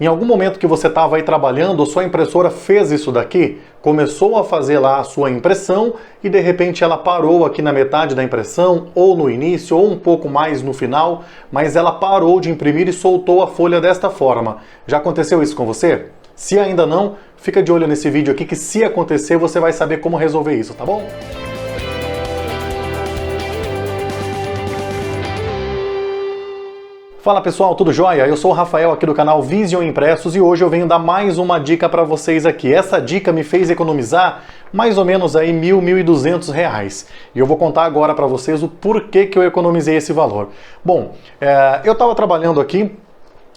Em algum momento que você estava aí trabalhando, sua impressora fez isso daqui, começou a fazer lá a sua impressão e de repente ela parou aqui na metade da impressão, ou no início, ou um pouco mais no final, mas ela parou de imprimir e soltou a folha desta forma. Já aconteceu isso com você? Se ainda não, fica de olho nesse vídeo aqui que se acontecer você vai saber como resolver isso, tá bom? Fala pessoal, tudo jóia? Eu sou o Rafael aqui do canal Vision Impressos e hoje eu venho dar mais uma dica para vocês aqui. Essa dica me fez economizar mais ou menos aí R$ 1.200. E eu vou contar agora para vocês o porquê que eu economizei esse valor. Bom, eu estava trabalhando aqui,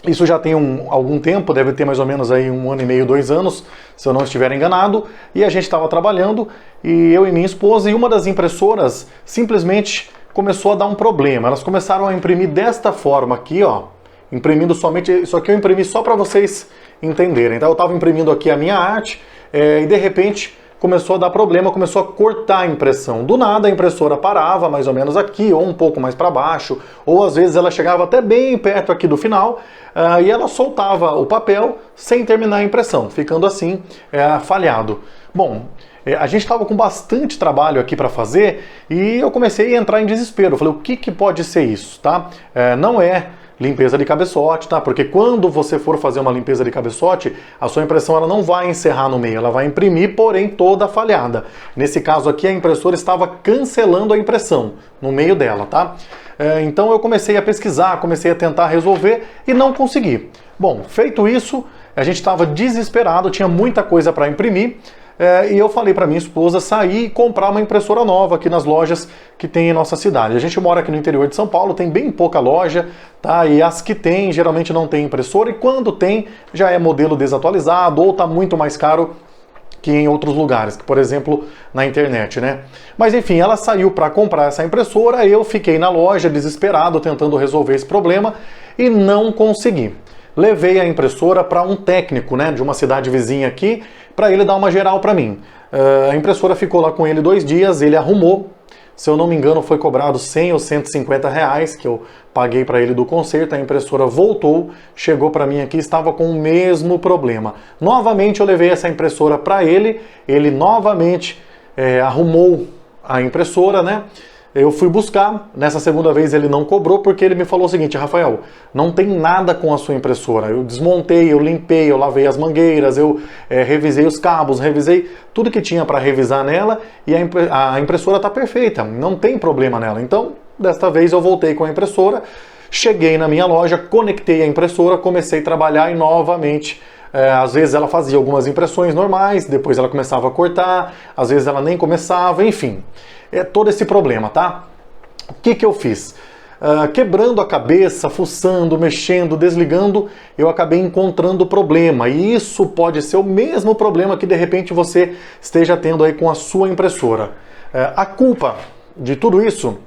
isso já tem algum tempo, deve ter mais ou menos aí 1 ano e meio, 2 anos, se eu não estiver enganado, e a gente estava trabalhando, e eu e minha esposa, e uma das impressoras simplesmente começou a dar um problema. Elas começaram a imprimir desta forma aqui, ó, imprimindo somente, isso aqui eu imprimi só para vocês entenderem. Então eu estava imprimindo aqui a minha arte e de repente começou a dar problema, começou a cortar a impressão. Do nada a impressora parava mais ou menos aqui, ou um pouco mais para baixo, ou às vezes ela chegava até bem perto aqui do final e ela soltava o papel sem terminar a impressão, ficando assim falhado. Bom, a gente estava com bastante trabalho aqui para fazer e eu comecei a entrar em desespero. Eu falei, o que pode ser isso, tá? Não é limpeza de cabeçote, tá? Porque quando você for fazer uma limpeza de cabeçote, a sua impressão ela não vai encerrar no meio, ela vai imprimir, porém toda falhada. Nesse caso aqui, a impressora estava cancelando a impressão no meio dela, tá? Então eu comecei a pesquisar, comecei a tentar resolver e não consegui. Bom, feito isso, a gente estava desesperado, tinha muita coisa para imprimir. E eu falei para minha esposa sair e comprar uma impressora nova aqui nas lojas que tem em nossa cidade. A gente mora aqui no interior de São Paulo, tem bem pouca loja, tá? E as que tem geralmente não tem impressora e quando tem já é modelo desatualizado ou tá muito mais caro que em outros lugares, por exemplo, na internet, né? Mas enfim, ela saiu para comprar essa impressora, eu fiquei na loja desesperado tentando resolver esse problema e não consegui. Levei a impressora para um técnico, né, de uma cidade vizinha aqui, para ele dar uma geral para mim. A impressora ficou lá com ele 2 dias, ele arrumou, se eu não me engano foi cobrado 100 ou 150 reais que eu paguei para ele do conserto, a impressora voltou, chegou para mim aqui, estava com o mesmo problema. Novamente eu levei essa impressora para ele, ele novamente arrumou a impressora, né? Eu fui buscar, nessa segunda vez ele não cobrou, porque ele me falou o seguinte, Rafael, não tem nada com a sua impressora. Eu desmontei, eu limpei, eu lavei as mangueiras, eu revisei os cabos, revisei tudo que tinha para revisar nela e a impressora está perfeita, não tem problema nela. Então, desta vez eu voltei com a impressora, cheguei na minha loja, conectei a impressora, comecei a trabalhar e novamente... às vezes ela fazia algumas impressões normais, depois ela começava a cortar, às vezes ela nem começava, enfim. É todo esse problema, tá? O que eu fiz? Quebrando a cabeça, fuçando, mexendo, desligando, eu acabei encontrando o problema. E isso pode ser o mesmo problema que de repente você esteja tendo aí com a sua impressora. A culpa de tudo isso...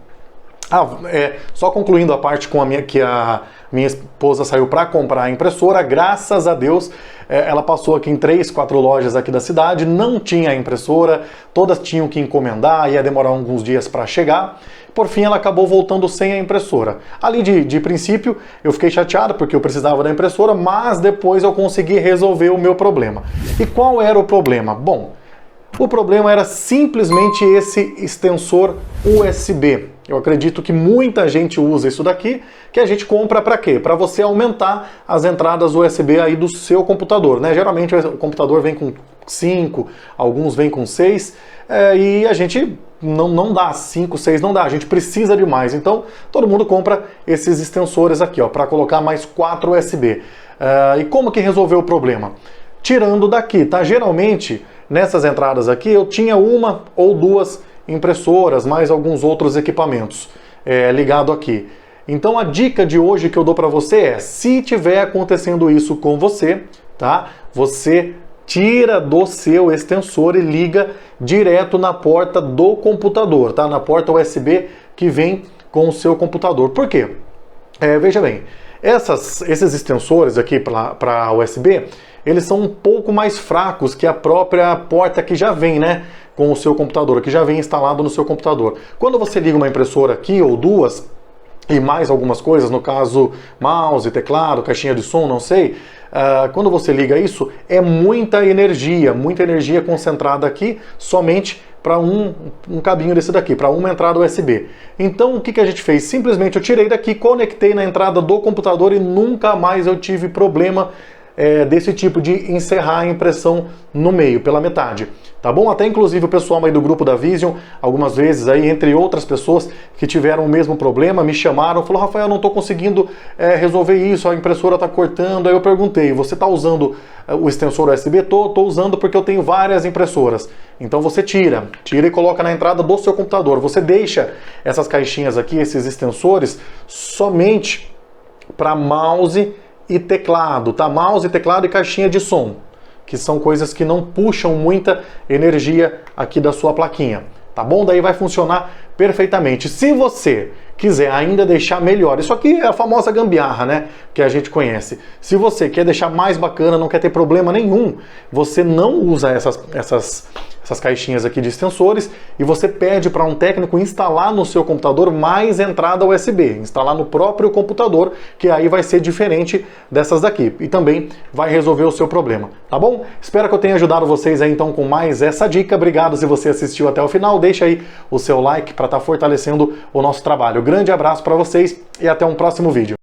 só concluindo a parte que a minha esposa saiu para comprar a impressora, graças a Deus, ela passou aqui em 3, 4 lojas aqui da cidade, não tinha a impressora, todas tinham que encomendar, ia demorar alguns dias para chegar. Por fim, ela acabou voltando sem a impressora. Ali de princípio, eu fiquei chateado porque eu precisava da impressora, mas depois eu consegui resolver o meu problema. E qual era o problema? Bom, o problema era simplesmente esse extensor USB. Eu acredito que muita gente usa isso daqui, que a gente compra para quê? Para você aumentar as entradas USB aí do seu computador, né? Geralmente o computador vem com 5, alguns vêm com 6, e a gente não dá 5, 6, não dá, a gente precisa de mais. Então todo mundo compra esses extensores aqui, ó, para colocar mais 4 USB. E como que resolveu o problema? Tirando daqui, tá? Geralmente nessas entradas aqui eu tinha 1 ou 2 impressoras, mais alguns outros equipamentos ligado aqui. Então a dica de hoje que eu dou para você é, se tiver acontecendo isso com você, tá? Você tira do seu extensor e liga direto na porta do computador, tá? Na porta USB que vem com o seu computador. Por quê? Veja bem, esses extensores aqui para USB, eles são um pouco mais fracos que a própria porta que já vem, né, com o seu computador, que já vem instalado no seu computador. Quando você liga uma impressora aqui ou 2, e mais algumas coisas, no caso mouse, teclado, caixinha de som, não sei, quando você liga isso, é muita energia concentrada aqui somente para um cabinho desse daqui, para uma entrada USB. Então o que a gente fez? Simplesmente eu tirei daqui, conectei na entrada do computador e nunca mais eu tive problema desse tipo de encerrar a impressão no meio, pela metade. Tá bom? Até inclusive o pessoal aí do grupo da Vision, algumas vezes aí, entre outras pessoas que tiveram o mesmo problema, me chamaram, falou: Rafael, não estou conseguindo resolver isso, a impressora está cortando. Aí eu perguntei: você está usando o extensor USB? Tô usando porque eu tenho várias impressoras. Então você tira e coloca na entrada do seu computador. Você deixa essas caixinhas aqui, esses extensores, somente para mouse e teclado, tá? Mouse, teclado e caixinha de som, que são coisas que não puxam muita energia aqui da sua plaquinha, tá bom? Daí vai funcionar perfeitamente. Se você quiser ainda deixar melhor, isso aqui é a famosa gambiarra, né, que a gente conhece. Se você quer deixar mais bacana, não quer ter problema nenhum, você não usa essas caixinhas aqui de extensores e você pede para um técnico instalar no seu computador mais entrada USB, instalar no próprio computador, que aí vai ser diferente dessas daqui e também vai resolver o seu problema, tá bom? Espero que eu tenha ajudado vocês aí então com mais essa dica. Obrigado se você assistiu até o final, deixa aí o seu like para estar fortalecendo o nosso trabalho. Grande abraço para vocês e até um próximo vídeo.